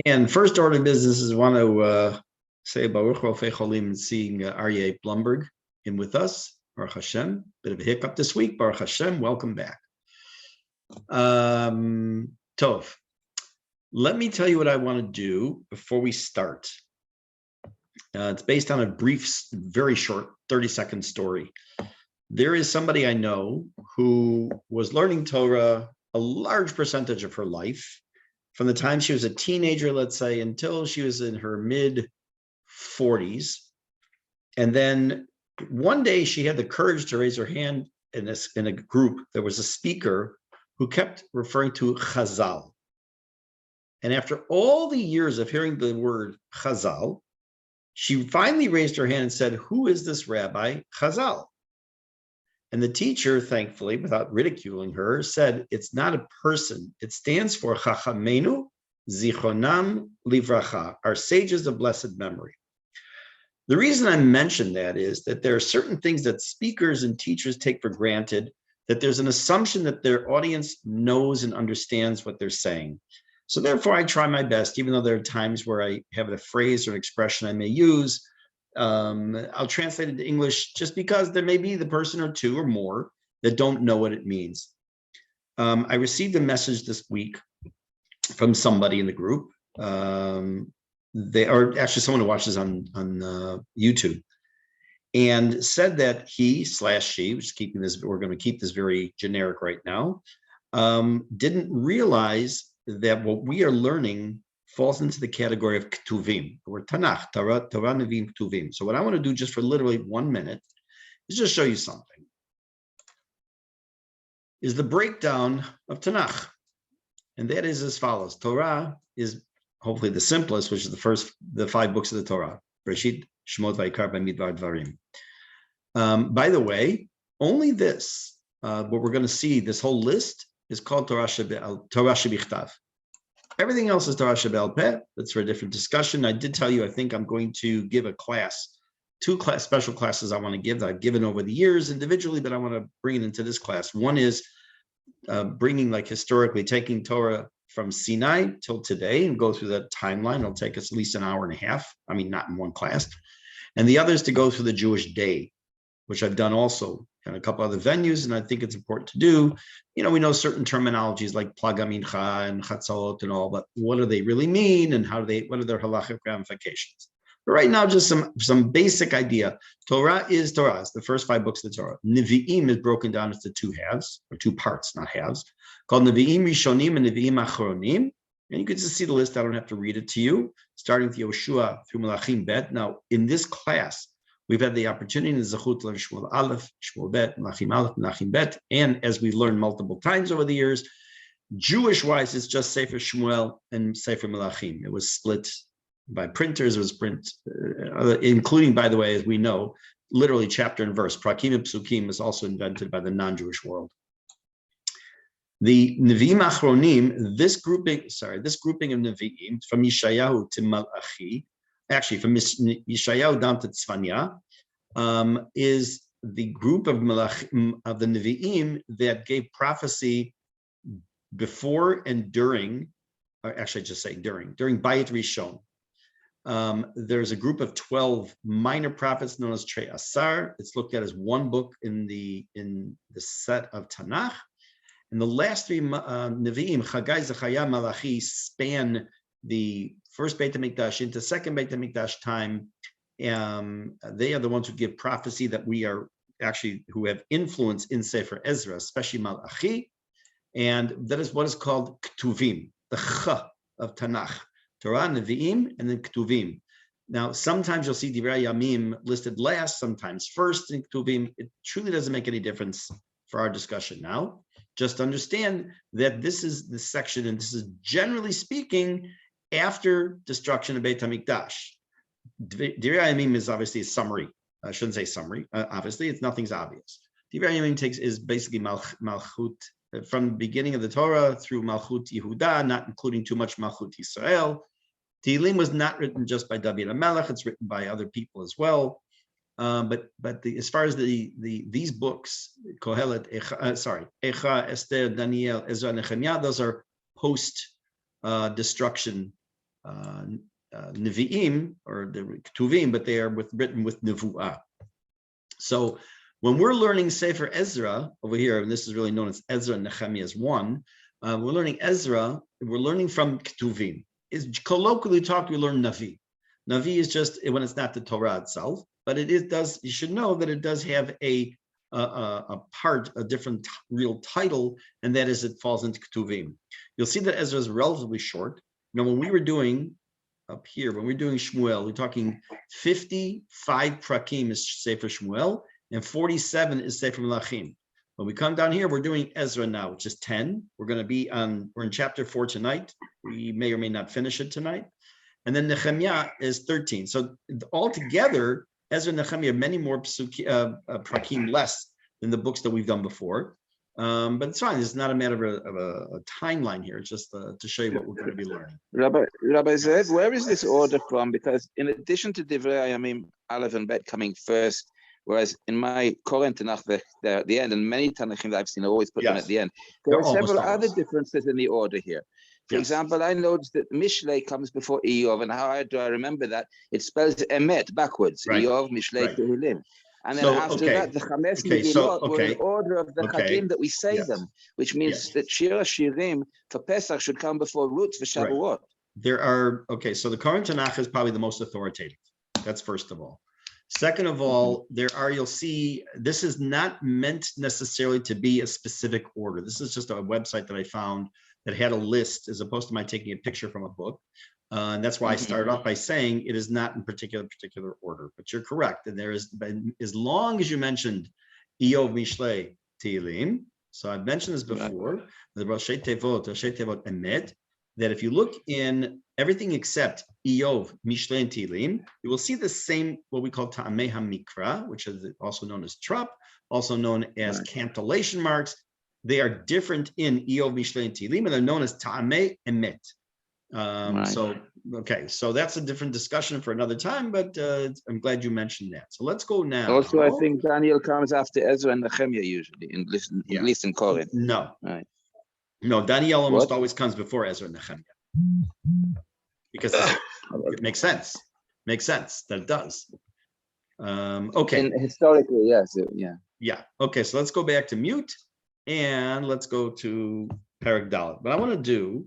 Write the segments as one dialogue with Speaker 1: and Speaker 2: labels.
Speaker 1: And first order of business is want to say Baruch Rofei Cholim and seeing Aryeh Blumberg in with us. Baruch Hashem. Bit of a hiccup this week. Baruch Hashem. Welcome back. Tov. Let me tell you what I want to do before we start. It's based on a brief, very short, 30-second story. There is somebody I know who was learning Torah a large percentage of her life, from the time she was a teenager, let's say, until she was in her mid-40s. And then one day she had the courage to raise her hand in a group. There was a speaker who kept referring to Chazal. And after all the years of hearing the word Chazal, she finally raised her hand and said, "Who is this Rabbi Chazal?" And the teacher, thankfully, without ridiculing her, said, "It's not a person. It stands for Chachamenu Zichronam Livracha, our sages of blessed memory." The reason I mention that is that there are certain things that speakers and teachers take for granted, that there's an assumption that their audience knows and understands what they're saying. So therefore, I try my best, even though there are times where I have a phrase or an expression I may use, I'll translate it to English just because there may be the person or two or more that don't know what it means. I received a message this week from somebody in the group. They are actually someone who watches on YouTube, and said that he/she, which is keeping this, we're going to keep this very generic right now, didn't realize that what we are learning falls into the category of Ketuvim, or Tanakh, Torah, Nevi'im, Ketuvim. So what I want to do just for literally 1 minute is just show you something. Is the breakdown of Tanakh. And that is as follows. Torah is hopefully the simplest, which is the 5 books of the Torah. Bereshit, Shemot, Vayikra, Bamidbar, Dvarim. By the way, only this, what we're going to see, this whole list is called Torah Shebichtav. Everything else is Torah Sheba'al Peh. That's for a different discussion. I did tell you, I think I'm going to give a class, 2 special classes I want to give that I've given over the years individually, but I want to bring it into this class. One is bringing, like, historically, taking Torah from Sinai till today and go through that timeline. It'll take us at least an hour and a half. I mean, not in one class. And the other is to go through the Jewish day, which I've done also in a couple other venues, and I think it's important to do. You know, we know certain terminologies like Plaga Mincha and Chatzalot and all, but what do they really mean, and what are their halachic ramifications? But right now, just some basic idea. Torah is Torah. It's the first 5 books of the Torah. Nevi'im is broken down into 2 halves, or 2 parts, not halves, called Nevi'im Rishonim and Nevi'im Achronim. And you can just see the list. I don't have to read it to you, starting with Yoshua through Melachim Bet. Now, in this class, we've had the opportunity in Zechut to learn Shmuel Aleph, Shmuel Bet, Melachim Aleph, Melachim Bet, and as we've learned multiple times over the years, Jewish-wise, it's just Sefer Shmuel and Sefer Melachim. It was split by printers. It was including, by the way, as we know, literally chapter and verse. Prakim and Psukim is also invented by the non-Jewish world. The Nevi'im Achronim, this grouping of Nevi'im, from Yeshayahu to Malachi, actually from Yeshayahu down to Tzfanya, is the group of the Nevi'im that gave prophecy before and during, or actually I just say during Bayit Rishon. There's a group of 12 minor prophets known as Trei Asar. It's looked at as one book in the set of Tanakh. And the last 3 Nevi'im, Chagai, Zechariah, Malachi, span the first Beit HaMikdash into second Beit HaMikdash time. They are the ones who give prophecy that we are actually, who have influence in Sefer Ezra, especially Malachi. And that is what is called Ketuvim, the Ch of Tanakh. Torah, Nevi'im, and then Ketuvim. Now, sometimes you'll see Divrei Yamim listed last, sometimes first in Ketuvim. It truly doesn't make any difference for our discussion now. Just understand that this is the section, and this is generally speaking after destruction of Beit HaMikdash. Divrei Yamim is obviously a summary. I shouldn't say summary. Obviously, nothing's obvious. Divrei Yamim is basically Malchut, from the beginning of the Torah through Malchut Yehuda, not including too much Malchut Yisrael. Tehillim was not written just by David HaMelech; it's written by other people as well. But as far as these books, Kohelet, Echa, Esther, Daniel, Ezra, Nehemiah, those are post destruction Nevi'im or the Ketuvim, but they are written with Nevu'ah. So when we're learning Sefer Ezra over here, and this is really known as Ezra and Nehemiah as one, we're learning Ezra, we're learning from Ketuvim. Is colloquially talked, we learn Navi. Navi is just when it's not the Torah itself, but does. You should know that it does have a different real title, and that is it falls into Ketuvim. You'll see that Ezra is relatively short. When we were doing up here, when we're doing Shmuel, we're talking 55 prakim is Sefer Shmuel, and 47 is Sefer Melachim. When we come down here, we're doing Ezra now, which is 10. We're in chapter 4 tonight. We may or may not finish it tonight. And then Nehemiah is 13. So altogether, Ezra and Nehemiah have many more prakim less than the books that we've done before. But it's fine. It's not a matter of a timeline here. It's just to show you what we're going to be learning.
Speaker 2: Rabbi Zev, where is this order from? Because in addition to Divrei Hayamim, Aleph and Bet coming first, whereas in my current Tanakh, they're at the end, and many Tanakhim that I've seen, I always put them at the end. There are several other differences in the order here. For example, I noticed that Mishlei comes before Eov, and how do I remember that? It spells Emet backwards. Right. Eov, Mishlei, Tehilim. And then after that, the Chamesh Megillot were in order of the Chagim that we say them, which means that Shira Shirim for Pesach should come before Rutz for Shavuot.
Speaker 1: Right. So the current Tanakh is probably the most authoritative. That's first of all. Second of all, you'll see, this is not meant necessarily to be a specific order. This is just a website that I found that had a list as opposed to my taking a picture from a book. And that's why I started off by saying it is not in particular order, but you're correct. And there is, as long as you mentioned Eov, Mishlei, Tehillim, so I've mentioned this before, the Roshei Tevot, Emet, that if you look in everything except Eov, Mishlei, and Tehillim, you will see the same, what we call Ta'amei HaMikra, which is also known as Trup, also known as cantillation marks. They are different in Eov, Mishlei, and Tehillim, and they're known as Ta'amei Emet. So that's a different discussion for another time, but I'm glad you mentioned that. So let's go now.
Speaker 2: Also, I think Daniel comes after Ezra and Nehemiah usually, at least in Corinth.
Speaker 1: No, Daniel almost always comes before Ezra and Nehemiah because it makes sense. Makes sense that it does.
Speaker 2: And historically, yes,
Speaker 1: Okay, so let's go back to mute and let's go to Perek Dalet. What I want to do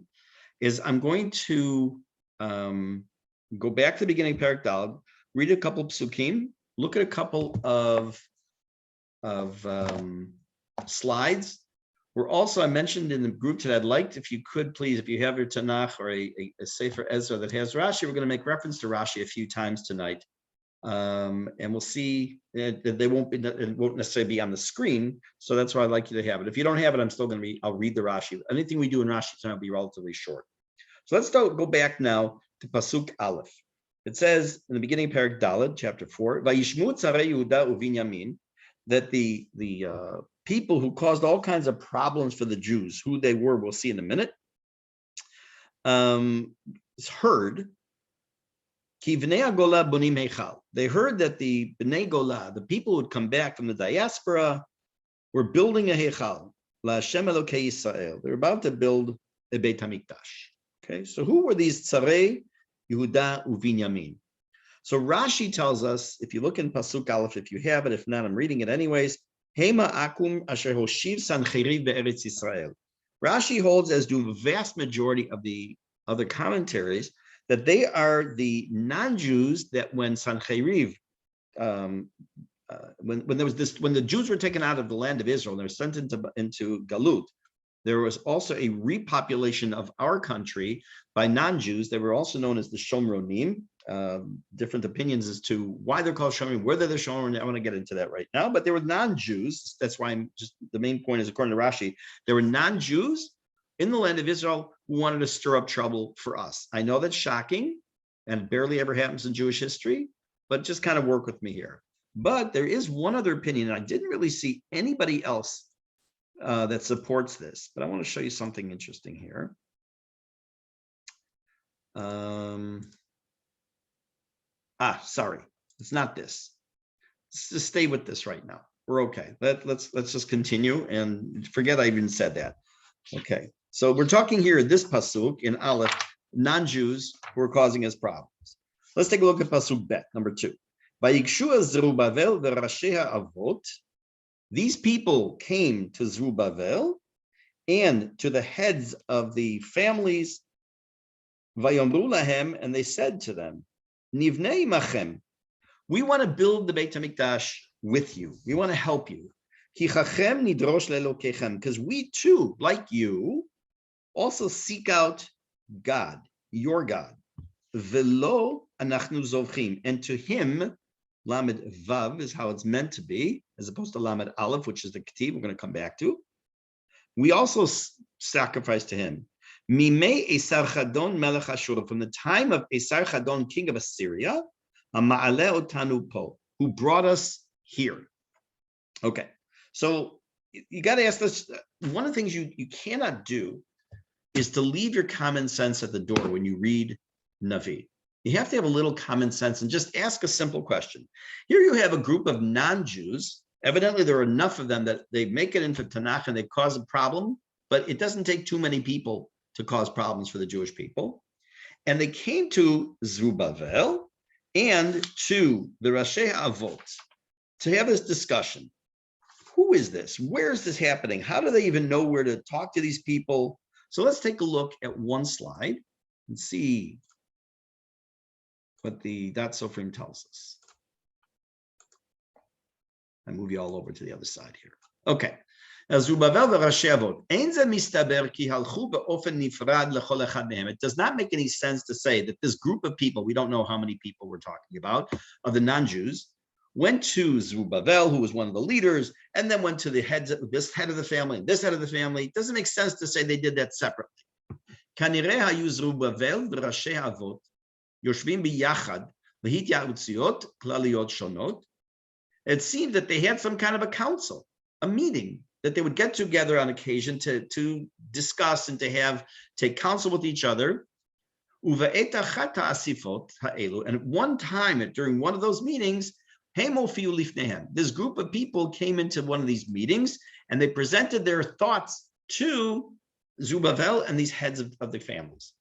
Speaker 1: is I'm going to go back to the beginning of Perek Dalet, read a couple of psukim, look at a couple of slides. I mentioned in the group that I'd like, if you could please, if you have your Tanakh or a Sefer Ezra that has Rashi, we're going to make reference to Rashi a few times tonight. And we'll see that it won't necessarily be on the screen. So that's why I'd like you to have it. If you don't have it, I'll read the Rashi. Anything we do in Rashi tonight will be relatively short. So let's go back now to Pasuk Aleph. It says in the beginning of Perek Dalet, chapter 4, Vayishmu tzarei Yehuda uVinyamin, that the people who caused all kinds of problems for the Jews, who they were, we'll see in a minute, heard. They heard that the Bnei Gola, the people who had come back from the diaspora, were building a Heichal, La Hashem Elokei Yisrael. They're about to build a Beit HaMikdash. Okay, so who were these Tzarei Yehuda uVinyamin? So Rashi tells us, if you look in Pasuk Aleph, if you have it, if not, I'm reading it anyways. Hema akum asher hoshiv Sancheriv be'eretz Yisrael. Rashi holds, as do the vast majority of the other commentaries, that they are the non-Jews that when Sancheriv, when the Jews were taken out of the land of Israel and they were sent into Galut, there was also a repopulation of our country by non-Jews. They were also known as the Shomronim. Different opinions as to why they're called Shomronim, whether they're Shomronim. I want to get into that right now, but they were non-Jews. That's why the main point is, according to Rashi, there were non-Jews in the land of Israel who wanted to stir up trouble for us. I know that's shocking and it barely ever happens in Jewish history, but just kind of work with me here. But there is one other opinion, and I didn't really see anybody else that supports this, but I want to show you something interesting here. Sorry, it's not this. Let's just stay with this right now. We're okay. Let's just continue and forget I even said that. Okay, so we're talking here this pasuk in Aleph. non-Jews who were causing us problems. Let's take a look at Pasuk Bet, number 2. These people came to Zerubbabel and to the heads of the families, and they said to them, Nivnei machem, we want to build the Beit HaMikdash with you. We want to help you. Because we too, like you, also seek out God, your God. Velo anachnu zovchim. And to him, Lamed Vav is how it's meant to be, as opposed to Lamed Aleph, which is the Ketib we're going to come back to. We also sacrifice to him. Mimei Esar Chadon Melech Ashur, from the time of Esar Chadon, king of Assyria, Ma'ale Otanu Po, who brought us here. Okay, so you got to ask this. One of the things you cannot do is to leave your common sense at the door when you read Navi. You have to have a little common sense and just ask a simple question. Here you have a group of non-Jews. Evidently, there are enough of them that they make it into Tanakh and they cause a problem, but it doesn't take too many people to cause problems for the Jewish people. And they came to Zerubbabel and to the Rashi Avot to have this discussion. Who is this? Where is this happening? How do they even know where to talk to these people? So let's take a look at one slide and see what the Dat Sofrim tells us. I move you all over to the other side here. Okay. It does not make any sense to say that this group of people, we don't know how many people we're talking about, of the non-Jews, went to Zerubbabel, who was one of the leaders, and then went to the heads of this head of the family and this head of the family. It doesn't make sense to say they did that separately. It seemed that they had some kind of a council, a meeting, that they would get together on occasion to discuss and to take counsel with each other. And at one time, during one of those meetings, this group of people came into one of these meetings and they presented their thoughts to Zerubbabel and these heads of the families.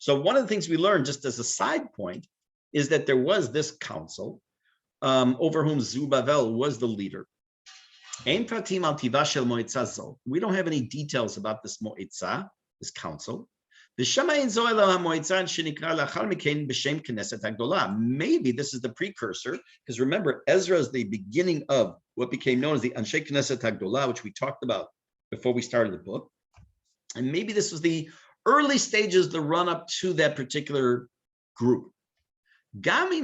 Speaker 1: So one of the things we learned, just as a side point, is that there was this council over whom Zerubbabel was the leader. We don't have any details about this mo'itzah, this council. Maybe this is the precursor, because remember, Ezra is the beginning of what became known as the Anshe Knesset HaGdolah, which we talked about before we started the book. And maybe this was the early stages, the run up to that particular group. Let me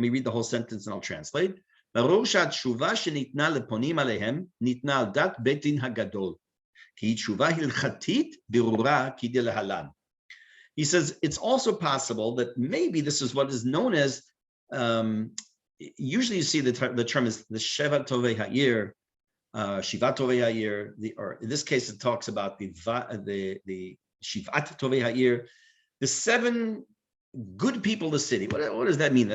Speaker 1: read the whole sentence and I'll translate. He says it's also possible that maybe this is what is known as, usually you see the term is the Shevat Tovei Ha'ir, Shivat Tovei Ha'ir, or in this case it talks about the Shivat Tovei Ha'ir, the 7 good people of the city. What does that mean?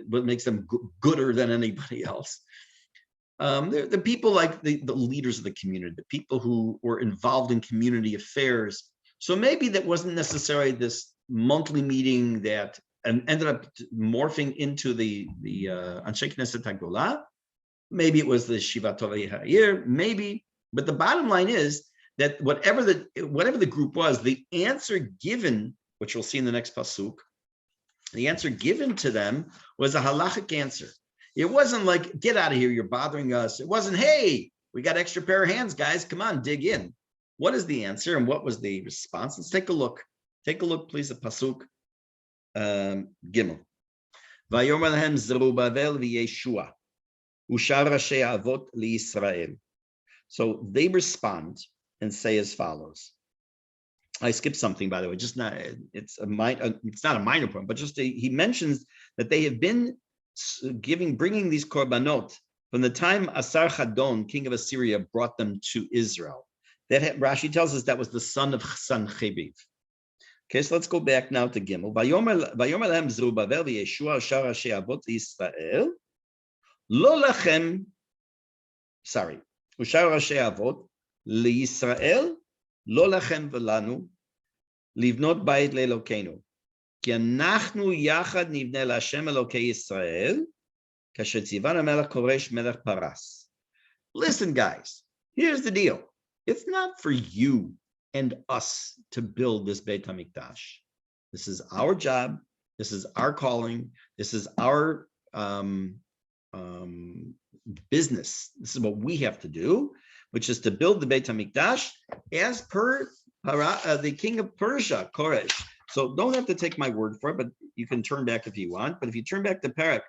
Speaker 1: What makes them gooder than anybody else? They're the people like the leaders of the community, the people who were involved in community affairs. So maybe that wasn't necessarily this monthly meeting that ended up morphing into the Anshe Knesset HaGdolah. Maybe it was the Shivat Tovei Ha'ir, maybe. But the bottom line is that whatever the group was, the answer given, which we'll see in the next pasuk, the answer given to them was a halachic answer. It wasn't like, get out of here, you're bothering us. It wasn't, hey, we got extra pair of hands, guys, come on, dig in. What is the answer and what was the response? Let's take a look. Take a look, please, at pasuk Gimel. Vayomer lahem Zerubbabel v'Yeshua ushar Rashi Avot liYisrael. So they respond and say as follows. I skipped something, by the way. Just not. It's not a minor point, but just he mentions that they have been bringing these korbanot from the time Asar Chadon, king of Assyria, brought them to Israel. That Rashi tells us that was the son of Sancheviv. Okay, so let's go back now to Gimel. Vayomer lahem Zerubbabel v'Yeshua shar rashi avot Yisrael lo lachem. Sorry, ushar rashi avot liYisrael lo lachem v'lanu livnot bayit leElokeinu ki anachnu yachad nivneh laHashem Elokei Yisrael kasher tzivan hamelech koresh melech paras. Listen, guys, here's the deal. It's not for you and us to build this Beit HaMikdash. This is our job. This is our calling. This is our business. This is what we have to do, which is to build the Beit HaMikdash as per the king of Persia, Koresh. So don't have to take my word for it, but you can turn back if you want. But if you turn back to Perek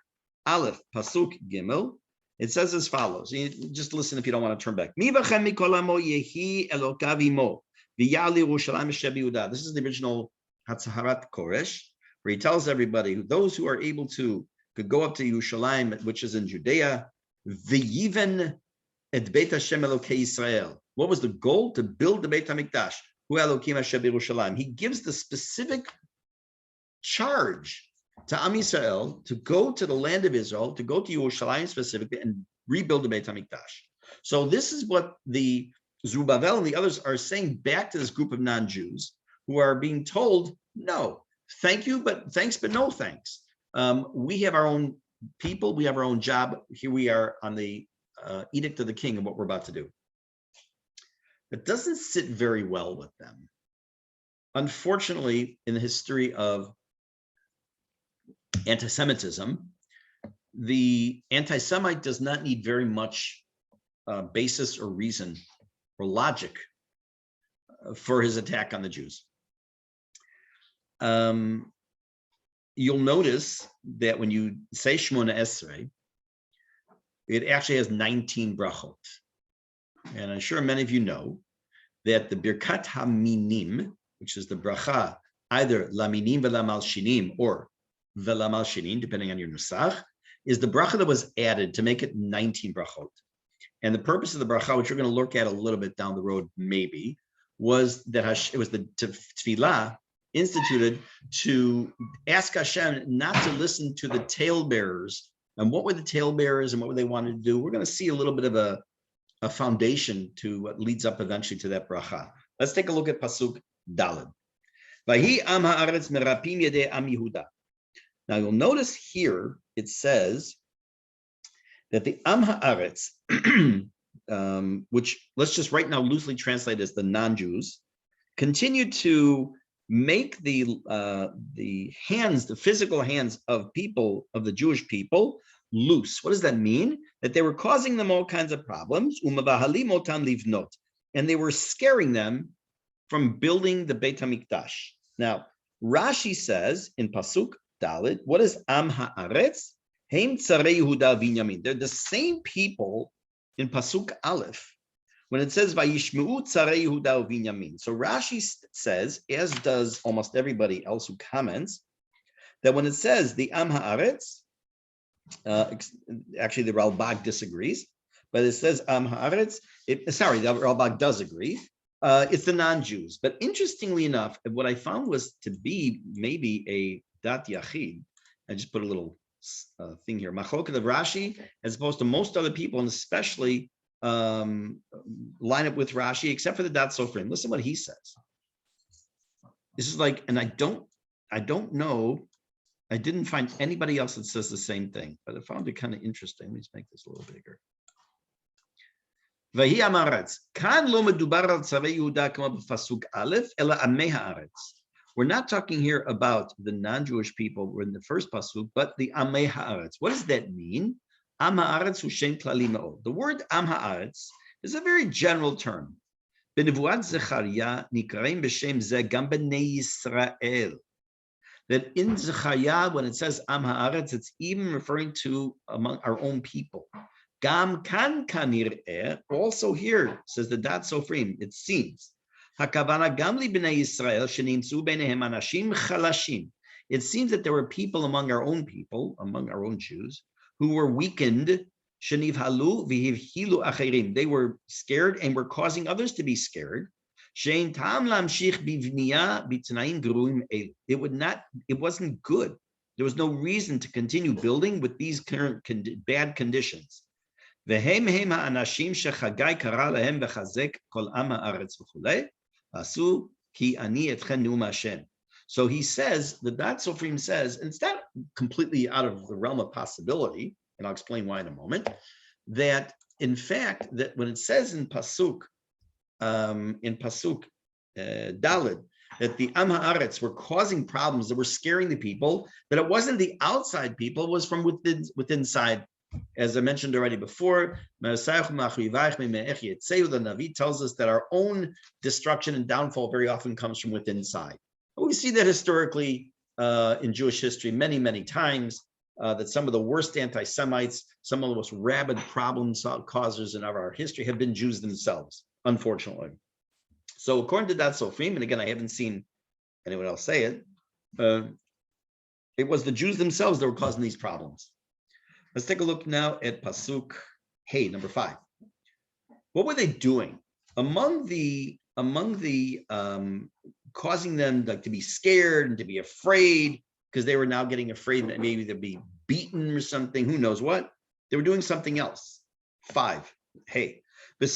Speaker 1: Aleph, Pasuk Gimel, it says as follows. You just listen if you don't want to turn back. This is the original Hatzaharat Koresh, where he tells everybody, those who are able to could go up to Yerushalayim, which is in Judea, v'yiven et Beit Hashem Elokei Yisrael. What was the goal? To build the Beit HaMikdash. Hu Elokim Hashem Yerushalayim. He gives the specific charge to Am Yisrael to go to the land of Israel, to go to Yerushalayim specifically, and rebuild the Beit HaMikdash. So this is what the Zerubbabel and the others are saying back to this group of non-Jews who are being told, no, thank you, but thanks, but no thanks. We have our own people, we have our own job. Here we are on the edict of the king of what we're about to do. It doesn't sit very well with them. Unfortunately, in the history of anti-Semitism, the anti-Semite does not need very much basis or reason or logic for his attack on the Jews. You'll notice that when you say Shmona Esrei, it actually has 19 brachot. And I'm sure many of you know that the Birkat HaMinim, which is the bracha, either Laminim v'Lamalshinim or V'Lamalshinin, depending on your nusach, is the bracha that was added to make it 19 brachot. And the purpose of the bracha, which we're going to look at a little bit down the road, maybe, was that it was the tefillah instituted to ask Hashem not to listen to the talebearers. And what were the talebearers and what were they wanted to do? We're going to see a little bit of a foundation to what leads up eventually to that bracha. Let's take a look at Pasuk Daled. Vahi am haaretz merapim yedei am Yehuda. Now you'll notice here it says that the Am Haaretz, which let's just right now loosely translate as the non-Jews, continue to make the hands, the physical hands of people, of the Jewish people, loose. What does that mean? That they were causing them all kinds of problems, umavahalim otam livnot, and they were scaring them from building the Beit HaMikdash. Now, Rashi says in Pasuk Dalet, what is Am Haaretz? Heim Tzarei Yehuda V'Inyamin. They're the same people in Pasuk Aleph when it says Vayishmeu Tzarei Yehuda V'Inyamin. So Rashi says, as does almost everybody else who comments, that when it says the Am Haaretz, actually the Ralbag disagrees, but it says Am Haaretz. Sorry, the Ralbag does agree. It's the non-Jews. But interestingly enough, what I found was to be maybe a Dat Yachid. I just put a little thing here. Machloket of Rashi, as opposed to most other people, and especially line up with Rashi, except for the Dat Sofrim. Listen what he says. This is like, and I don't know, I didn't find anybody else that says the same thing, but I found it kind of interesting. Let me just make this a little bigger. Vahi amaretz. Kan lo medubar al tzarei Yehuda kama b'pasuk Aleph, ela amei haaretz. We're not talking here about the non-Jewish people who are in the first pasuk, but the amei haaretz. What does that mean? Am haaretz hu shem klali me'od. The word am haaretz is a very general term. B'nevuat Zechariah nikraim b'shem zeh gam b'nei Yisrael. That in Zechariah, when it says am haaretz, it's even referring to among our own people. Gam kan kanir'eh, also here, says the Dat Sofrim, it seems. Hakavana gam li b'nei Yisrael shenimtzu b'neihem anashim chalashim. It seems that there were people, among our own Jews, who were weakened, sheniv halu v'hivhilu acherim. They were scared and were causing others to be scared. It wasn't good. There was no reason to continue building with these current bad conditions. So he says, the Dat Sofrim says, and it's not completely out of the realm of possibility, and I'll explain why in a moment, that in fact, that when it says in Pasuk Daled, that the Am Haaretz were causing problems that were scaring the people, that it wasn't the outside people, it was from within inside. As I mentioned already before, the Navi tells us that our own destruction and downfall very often comes from within inside. We see that historically in Jewish history many, many times, that some of the worst anti-Semites, some of the most rabid problem causers in our history have been Jews themselves, unfortunately. So according to Dat Sofrim, and again, I haven't seen anyone else say it, it was the Jews themselves that were causing these problems. Let's take a look now at Pasuk Hey, number 5. What were they doing? Among the causing them like to be scared and to be afraid, because they were now getting afraid that maybe they'd be beaten or something, who knows what. They were doing something else. 5. Hey. They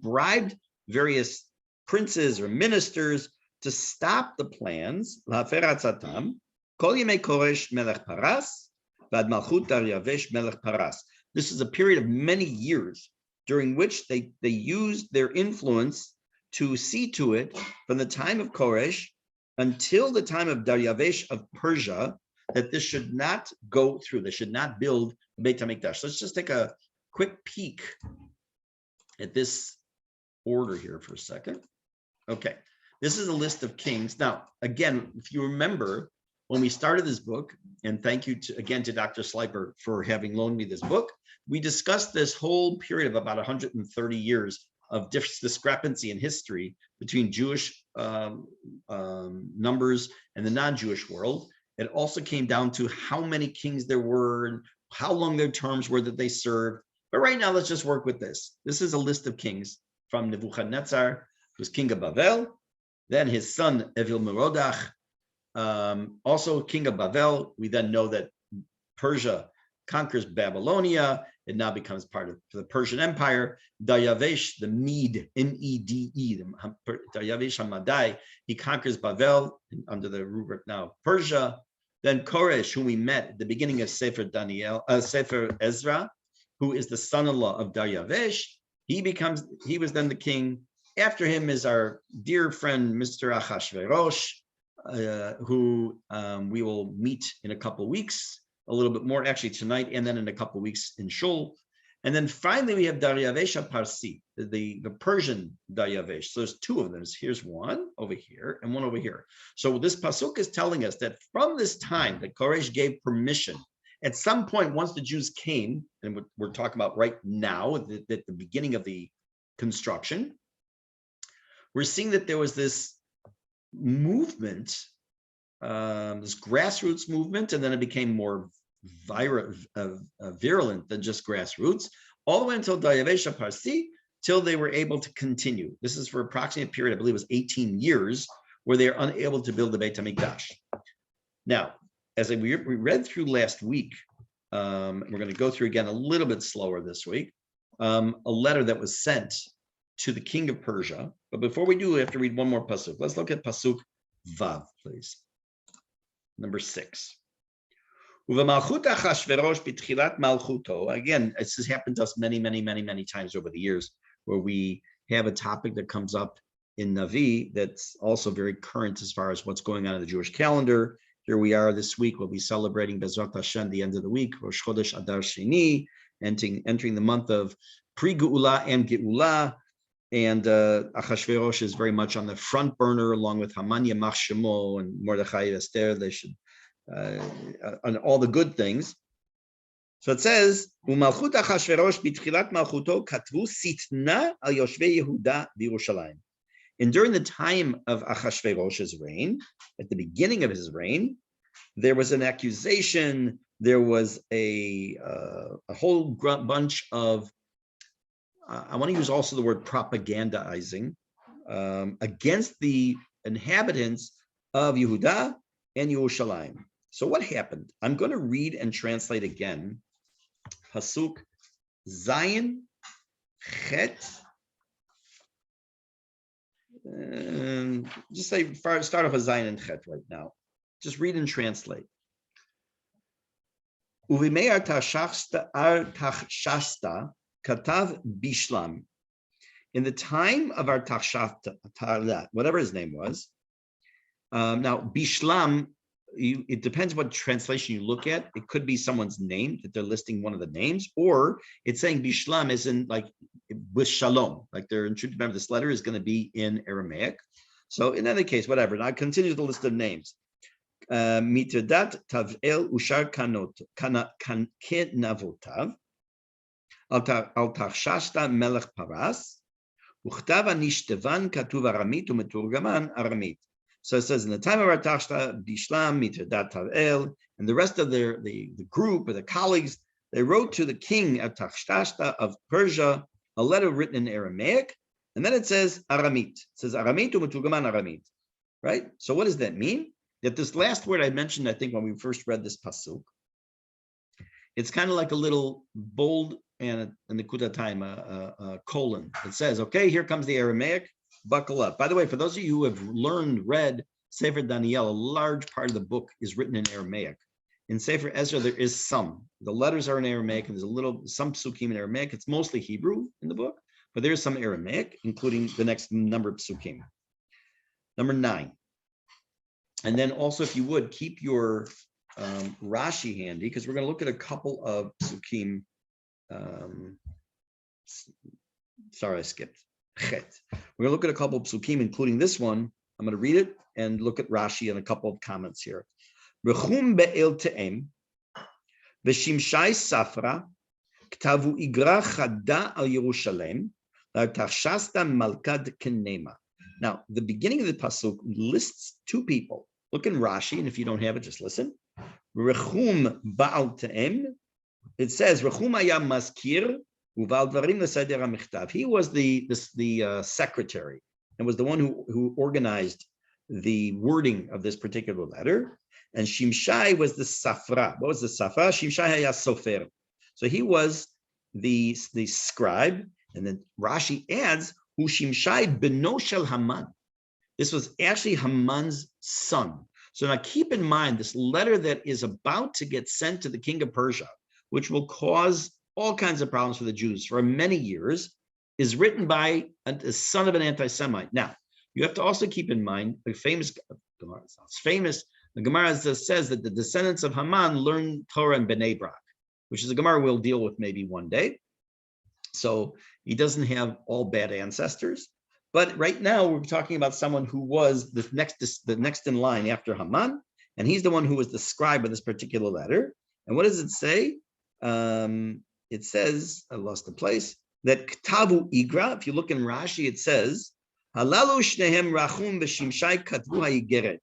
Speaker 1: bribed various princes or ministers to stop the plans. This is a period of many years during which they used their influence to see to it from the time of Koresh until the time of Daryavesh of Persia that this should not go through. They should not build Beit HaMikdash. Let's just take a quick peek at this order here for a second. Okay, this is a list of kings. Now, again, if you remember when we started this book, and thank you again to Dr. Sliper for having loaned me this book, we discussed this whole period of about 130 years of discrepancy in history between Jewish numbers and the non-Jewish world. It also came down to how many kings there were and how long their terms were that they served. But right now, let's just work with this. This is a list of kings from Nebuchadnezzar, who was king of Bavel, then his son Evil Merodach, also king of Bavel. We then know that Persia conquers Babylonia. It now becomes part of the Persian Empire. Daryavesh, the Mede, M-E-D-E, Daryavesh HaMadai, he conquers Bavel under the rubric now of Persia. Then Koresh, whom we met at the beginning of Sefer Ezra, who is the son-in-law of Daryavesh, he was then the king. After him is our dear friend, Mr. Achashverosh, who we will meet in a couple of weeks, a little bit more actually tonight, and then in a couple of weeks in Shul. And then finally we have Daryavesh Parsi, the Persian Daryavesh. So there's two of them. Here's one over here and one over here. So this pasuk is telling us that from this time that Koresh gave permission, at some point, once the Jews came, and we're talking about right now, at the beginning of the construction, we're seeing that there was this movement, this grassroots movement, and then it became more virulent than just grassroots, all the way until Daryavesh Parsi, till they were able to continue. This is for approximately a period, I believe it was 18 years, where they are unable to build the Beit HaMikdash. Now, as we read through last week, we're going to go through again a little bit slower this week, a letter that was sent to the king of Persia. But before we do, we have to read one more pasuk. Let's look at pasuk Vav, please. Number 6. Again, this has happened to us many, many, many, many times over the years, where we have a topic that comes up in Navi that's also very current as far as what's going on in the Jewish calendar. Here we are this week. We'll be celebrating Bezrat Hashem the end of the week, Rosh Chodesh Adar Sheni, entering the month of pre-Geula and Geula. And Achashverosh is very much on the front burner, along with Haman, Yamach Shemo, and Mordechai Esther. They should, on all the good things. So it says, Umalchut Achashverosh bitchilat malchuto katvu sitna al yoshvei Yehuda v'Yerushalayim. And during the time of Achashverosh's reign, at the beginning of his reign, there was an accusation. There was a whole bunch of I want to use also the word propagandizing against the inhabitants of Yehuda and Yerushalayim. So what happened? I'm going to read and translate again. Pasuk Zayin Chet. Just say start off with Zayin and Chet right now. Just read and translate. Uvimei Artachshasta Katav Bishlam. In the time of Artachshasta, whatever his name was. Now Bishlam, it depends what translation you look at. It could be someone's name that they're listing one of the names, or it's saying Bishlam is in like with Shalom, like they're remember this letter is going to be in Aramaic. So in any case, whatever. Now I continue the list of names. Mitradat Tavel Ushar Kenavotav Al Tarshashta Melech Paras Uchtav Anishtavan Katuv Aramit Umeturgaman Aramit. So it says in the time of Artachshasta, Bishlam, Mitradat Tavel, and the rest of the group or the colleagues, they wrote to the king Artachshasta of Persia a letter written in Aramaic, and then it says Aramit. It says Aramit Umeturgaman Aramit. Right? So what does that mean? That this last word I mentioned, I think when we first read this pasuk, it's kind of like a little bold and the kudatayim, a colon. It says, okay, here comes the Aramaic, buckle up. By the way, for those of you who have read Sefer Daniel, a large part of the book is written in Aramaic. In Sefer Ezra, there is some. The letters are in Aramaic, and there's some psukim in Aramaic. It's mostly Hebrew in the book, but there is some Aramaic, including the next number of psukim. Number 9. And then also, if you would, keep your Rashi handy, because we're going to look at a couple of psukim. Sorry, I skipped. Chet. We're going to look at a couple of psukim, including this one. I'm going to read it and look at Rashi and a couple of comments here. Rechum be'el te'em, v'shimshai safra, ktavu igra chada al Yerushalem, l'artachshasta malkad kenema. Now, the beginning of the pasuk lists two people. Look in Rashi, and if you don't have it, just listen. Rechum ba'al te'em. It says Rechum haya maskir uval dvarim l'seder hamichtav. He was the secretary and was the one who organized the wording of this particular letter. And Shimshai was the safra. What was the safra? Shimshai haya sofer. So he was the scribe. And then Rashi adds, Hu Shimshai beno shel Haman. This was actually Haman's son. So now keep in mind this letter that is about to get sent to the king of Persia, which will cause all kinds of problems for the Jews for many years, is written by a son of an anti-Semite. Now, you have to also keep in mind the famous Gemara. It's famous. The Gemara says that the descendants of Haman learned Torah in Bnei Brak, which is a Gemara we'll deal with maybe one day. So he doesn't have all bad ancestors. But right now we're talking about someone who was the next in line after Haman, and he's the one who was the scribe of this particular letter. And what does it say? It says, I lost the place, that Ktavu Igra, if you look in Rashi, it says, Halalu shnehem Rachum v'Shimshai katvu ha'igeret.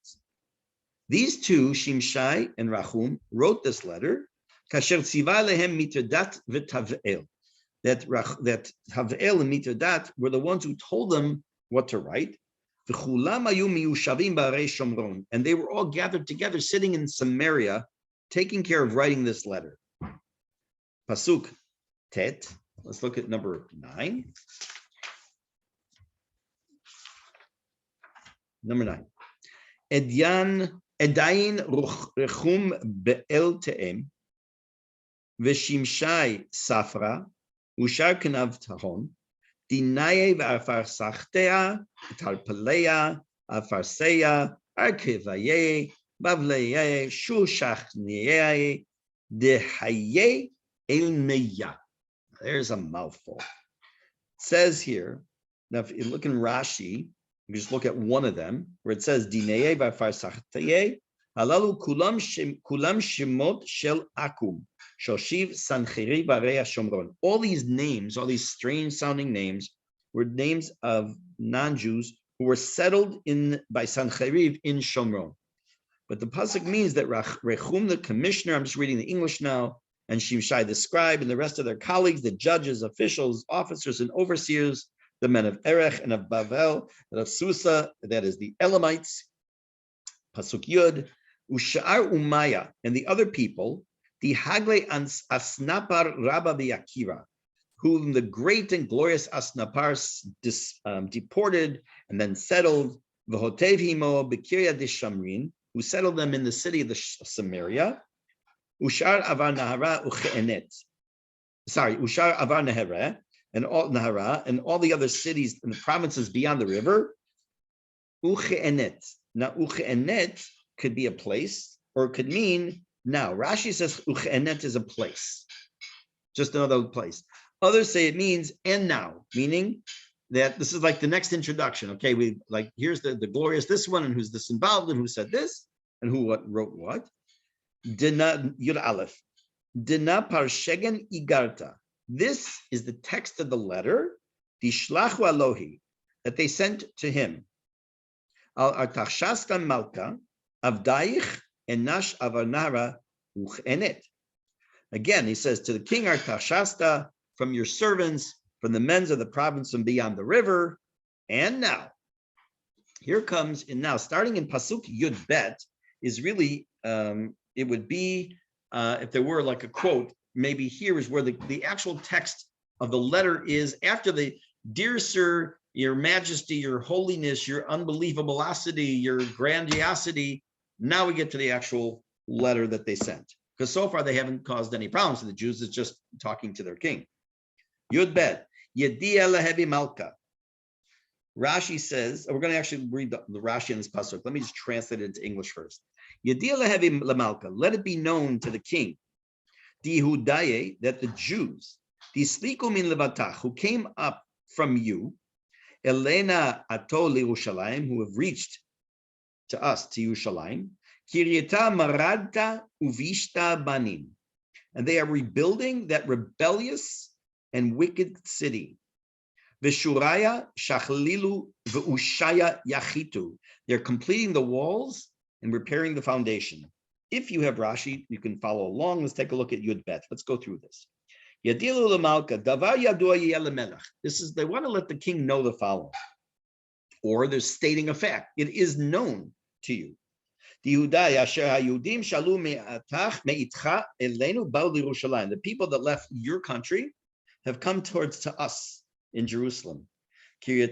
Speaker 1: These two, Shimshai and Rachum, wrote this letter, Kasher tziva lehem mitradat v'Tavel. That Tavel and Mitradat were the ones who told them what to write. And they were all gathered together, sitting in Samaria, taking care of writing this letter. Pasuk Tet. Let's look at number 9. Number 9. Edayin rechum be'el te'em v'shimshai safra Ushar kenav tahon, dinaye v'afarsachtea, talpaleya, afarseya, arkivaye, bavleye, shushachniye, dehaye elmeya. There's a mouthful. It says here, now if you look in Rashi, you just look at one of them, where it says, dinaye v'afarsachtea, halalu kulam shemot shel akum. Shoshiv Sancheriv Areya Shomron. All these names, all these strange sounding names, were names of non-Jews who were settled by Sancheriv in Shomron. But the pasuk means that Rechum, the commissioner, I'm just reading the English now, and Shimshai the scribe, and the rest of their colleagues, the judges, officials, officers, and overseers, the men of Erech and of Bavel, and of Susa, that is the Elamites, Pasuk Yud, Ushar Umaya, and the other people, the Hagle Asnapar Rabba Akira, whom the great and glorious Asnapar deported and then settled, V'hotev himo B'kirya Dishamrin, who settled them in the city of the Samaria, Ushar Avar Nahara Ucheenet. Sorry, Ushar Avar Nahara and all Nahara and all the other cities and the provinces beyond the river. Ucheenet. Now, Ucheenet could be a place, or it could mean now. Rashi says Ucheenet is a place, just another place. Others say it means and now, meaning that this is like the next introduction. Okay, we like here's the glorious this one, and who's this involved, and who said this, and who wrote what. Dina Yud Aleph. Dina Parshegen Igarta. This is the text of the letter, Dishlachu Alohi, that they sent to him. Al Artachshasta Malka, Avdaich, and Nash Avarnara Uchenet. Again, he says to the king Artachshasta, from your servants, from the men of the province and beyond the river. And now, here comes, and now starting in Pasuk Yud Bet is really, it would be, if there were like a quote, maybe here is where the actual text of the letter is after the, dear sir, your majesty, your holiness, your unbelievableosity, your grandiosity. Now we get to the actual letter that they sent. Because so far they haven't caused any problems to the Jews. It's just talking to their king. Yud Bet, Yedia Lehevi Malka. Rashi says, we're going to actually read the Rashi in this pasuk. Let me just translate it into English first. Yedia Lehevi Malka, let it be known to the king, Dihudaye, that the Jews, Disliku min Levatach, who came up from you, Elena Ato Yerushalayim, who have reached to us, to Yerushalayim, Kiryata Maradta Uvishta Banim, and they are rebuilding that rebellious and wicked city. Veshuraya Shachlilu V'ushaya Yachitu. They're completing the walls and repairing the foundation. If you have Rashi, you can follow along. Let's take a look at Yud Bet. Let's go through this. Yadilu Lamalka, Davar Yadua Yelemelech. This is, they want to let the king know the following. Or they're stating a fact. It is known to you. The people that left your country have come towards to us in Jerusalem. They're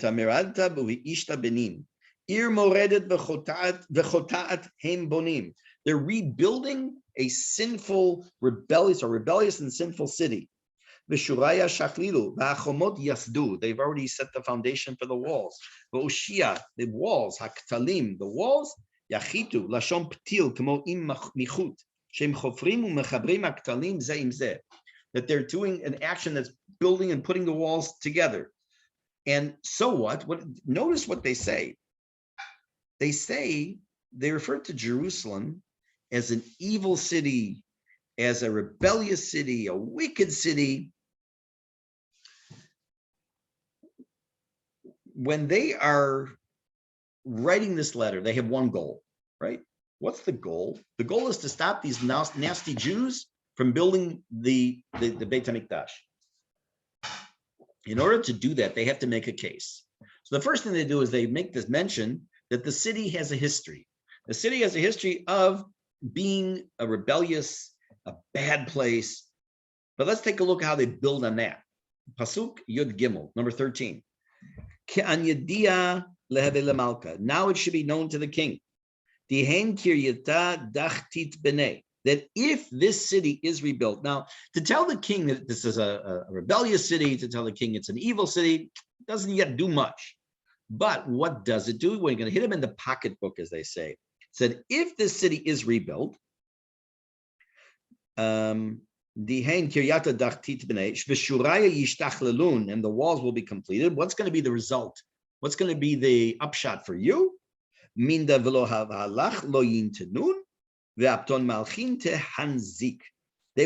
Speaker 1: rebuilding a sinful, rebellious and sinful city. They've already set the foundation for the walls. The walls, the walls, Yachitu, Lashon Ptil, Kamo im Michut, Shem Chofrim Umechabrim Aktalim Ze im Ze, that they're doing an action that's building and putting the walls together. And so what? Notice what they say. They say, they refer to Jerusalem as an evil city, as a rebellious city, a wicked city. When they are writing this letter, they have one goal, right? What's the goal? The goal is to stop these nasty Jews from building the Beit HaMikdash. In order to do that, they have to make a case. So the first thing they do is they make this mention that the city has a history. The city has a history of being a rebellious, a bad place. But let's take a look at how they build on that. Pasuk Yud Gimel, number 13. Now it should be known to the king that if this city is rebuilt. Now, to tell the king that this is a rebellious city, to tell the king it's an evil city, doesn't yet do much. But what does it do? We're going to hit him in the pocketbook, as they say. It said, if this city is rebuilt, and the walls will be completed, what's going to be the result? What's going to be the upshot for you? They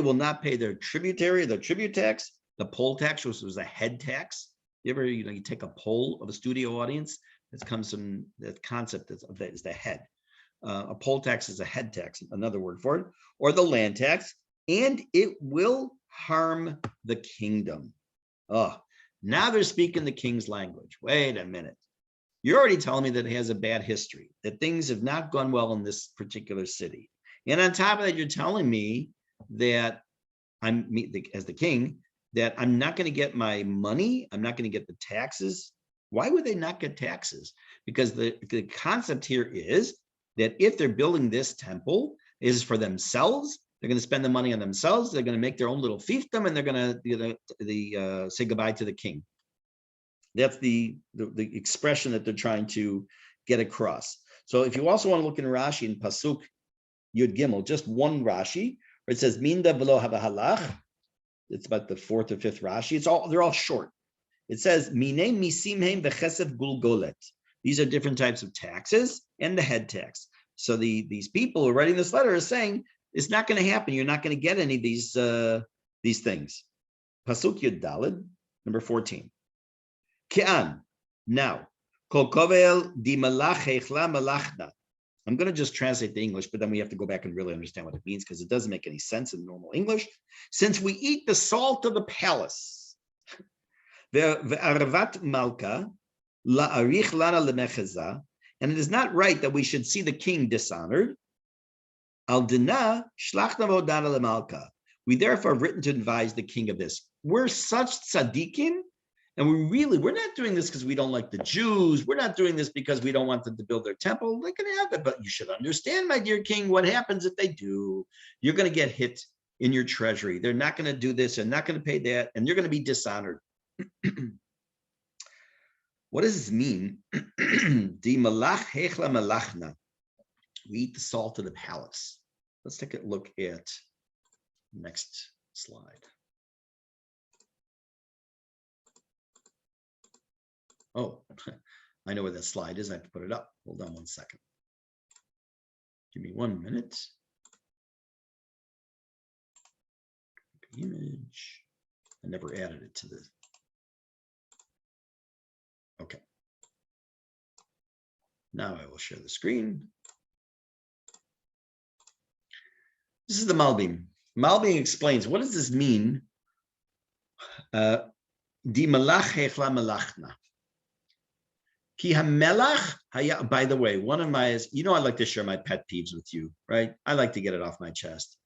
Speaker 1: will not pay their tributary, the tribute tax, the poll tax, which was a head tax. You ever, you take a poll of a studio audience, that comes from the concept is the head. A poll tax is a head tax, another word for it, or the land tax. and it will harm the kingdom. Oh, now they're speaking the king's language. Wait a minute. You're already telling me that it has a bad history, that things have not gone well in this particular city. And on top of that, you're telling me that as the king, that I'm not going to get my money. I'm not going to get the taxes. Why would they not get taxes? Because the concept here is that if they're building this temple is for themselves, they're going to spend the money on themselves. They're going to make their own little fiefdom, and they're going to say goodbye to the king. That's the expression that they're trying to get across. So if you also want to look in Rashi in Pasuk Yud Gimel, just one Rashi, where it says Minda v'lo havahalach. It's about the fourth or fifth Rashi. They're all short. It says Mine misimhem v'chesed gulgolet. These are different types of taxes and the head tax. So these people who are writing this letter are saying it's not going to happen. You're not going to get any of these things. Pasuk Yud Daled, number 14. Ki'an. Now, kol kovel di malach hechla malachna. I'm going to just translate the English, but then we have to go back and really understand what it means because it doesn't make any sense in normal English. Since we eat the salt of the palace, ve'arvat malka la'arich lana lemecheza, and it is not right that we should see the king dishonored. Al dina shlachna vodana lemalka. We therefore have written to advise the king of this. We're such tzaddikim. And we're not doing this because we don't like the Jews. We're not doing this because we don't want them to build their temple. They can have it, but you should understand, my dear king, what happens if they do. You're going to get hit in your treasury. They're not going to do this and not going to pay that, and you're going to be dishonored. What does this mean? Di malach hechla malachna. We eat the salt of the palace. Let's take a look at the next slide. Oh, I know where that slide is. I have to put it up. Hold on one second. Give me 1 minute. Image. I never added it to the. Okay. Now I will share the screen. This is the Malbim. Malbim explains, what does this mean? Di malach hechla malachna. Ki hamelach, by the way, one of my, I like to share my pet peeves with you, right? I like to get it off my chest.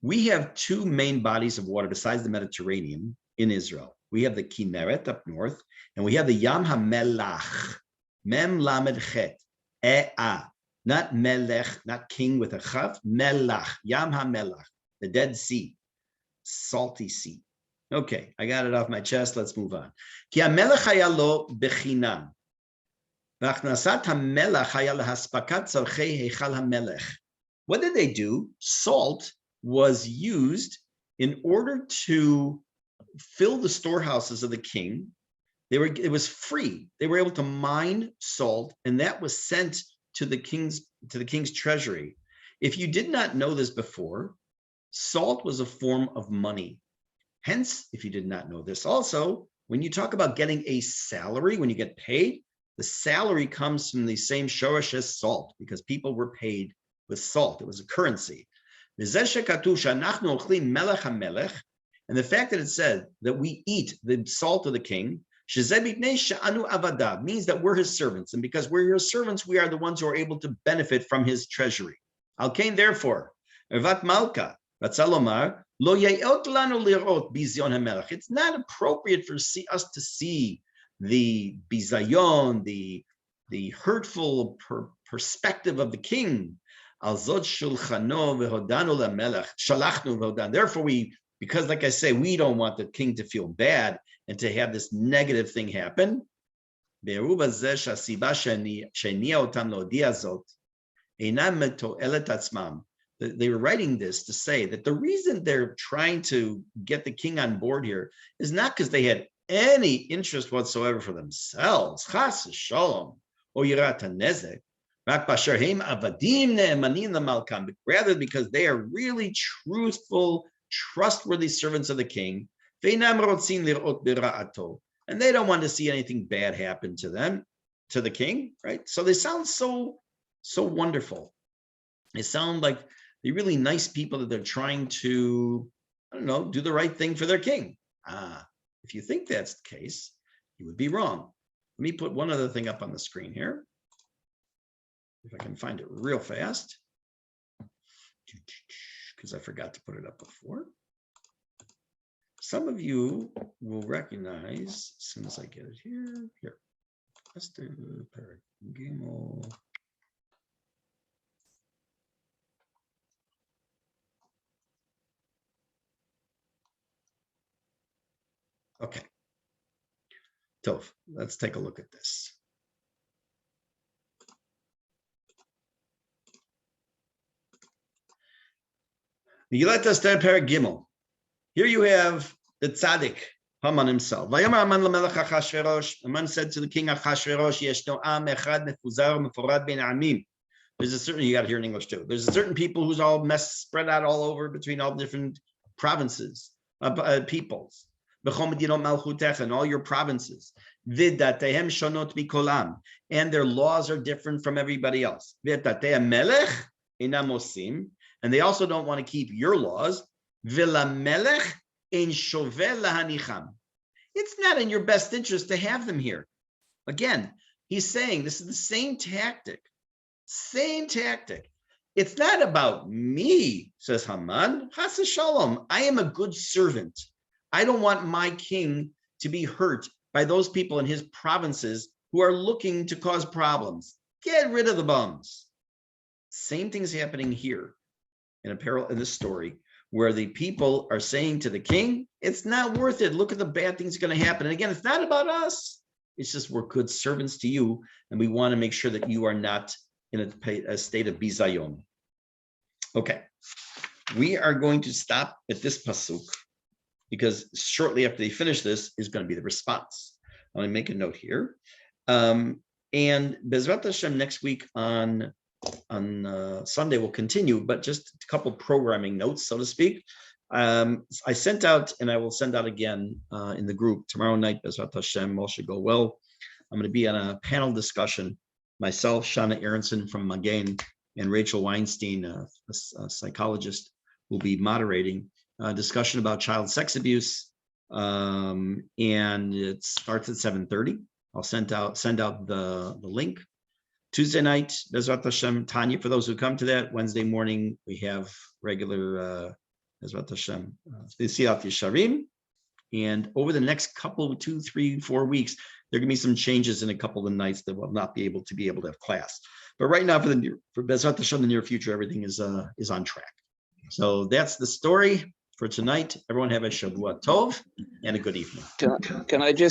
Speaker 1: We have two main bodies of water besides the Mediterranean in Israel. We have the Kinneret up north, and we have the Yam HaMelach, Mem Lamed Chet, E'ah, not Melech, not king with a chaf, Melach, Yam HaMelach, the Dead Sea, salty sea. Okay, I got it off my chest. Let's move on. Ki hamelech haya lo bechinam. What did they do? Salt was used in order to fill the storehouses of the king. It was free. They were able to mine salt, and that was sent to the king's treasury. If you did not know this before, salt was a form of money. Hence, if you did not know this also, when you talk about getting a salary, when you get paid, the salary comes from the same shoresh as salt, because people were paid with salt. It was a currency. And the fact that it said that we eat the salt of the king means that we're his servants. And because we're your servants, we are the ones who are able to benefit from his treasury. Al-Kain, therefore, Ervat Malka, Ratzalomar, Lo Ya'ot lanu lirot bizion hamelech. It's not appropriate for us to see the bizayon, the hurtful perspective of the king. Al zot shulchano v'hodanu lamelech shalachnu v'hodan. Therefore, because like I say, we don't want the king to feel bad and to have this negative thing happen. They were writing this to say that the reason they're trying to get the king on board here is not because they had any interest whatsoever for themselves, chas shalom, or yirat hanezek, but rather because they are really truthful, trustworthy servants of the king, and they don't want to see anything bad happen to them, to the king, right? So they sound so wonderful. They sound like They're really nice people that they're trying to, I don't know, do the right thing for their king. If you think that's the case, you would be wrong. Let me put one other thing up on the screen here. If I can find it real fast, because I forgot to put it up before. Some of you will recognize as soon as I get it here. Here, Esther Paragimo. Okay. Tov, let's take a look at this. Megillat Esther Perek Gimel. Here you have the tzaddik, Haman himself. Haman said to the king Achashverosh, Yeshno am echad mefuzar meforad ben amim. There's a certain, you got to hear in English too. There's a certain people who's all spread out all over between all different provinces, peoples. And all your provinces. Vidatehem shonot mikolam. And their laws are different from everybody else. Vidatehem melech inamosim. And they also don't want to keep your laws. Vilamelech in shovel lahanicham. It's not in your best interest to have them here. Again, he's saying this is the same tactic. Same tactic. It's not about me, says Haman. Chas v'shalom. I am a good servant. I don't want my king to be hurt by those people in his provinces who are looking to cause problems. Get rid of the bums. Same thing's happening here in this story, where the people are saying to the king, it's not worth it. Look at the bad things going to happen. And again, it's not about us. It's just we're good servants to you, and we want to make sure that you are not in a state of bizayon. Okay, we are going to stop at this pasuk, because shortly after they finish this is going to be the response. I'm going to make a note here. And Bezrat Hashem next week on Sunday will continue, but just a couple programming notes, so to speak. I sent out, and I will send out again in the group tomorrow night, Bezrat Hashem, all should go well. I'm going to be on a panel discussion. Myself, Shana Aronson from Magain, and Rachel Weinstein, a psychologist, will be moderating a discussion about child sex abuse. And it starts at 7:30. I'll send out the link. Tuesday night, Bezrat Hashem, Tanya, for those who come to that. Wednesday morning, we have regular Bezrat Hashem, Siyat Yesharim. And over the next couple, 2, 3, 4 weeks, there are going to be some changes in a couple of nights that will not be able to have class. But right now, for Bezrat Hashem, the near future, everything is on track. So that's the story for tonight. Everyone have a Shavua Tov and a good evening.
Speaker 2: Can I just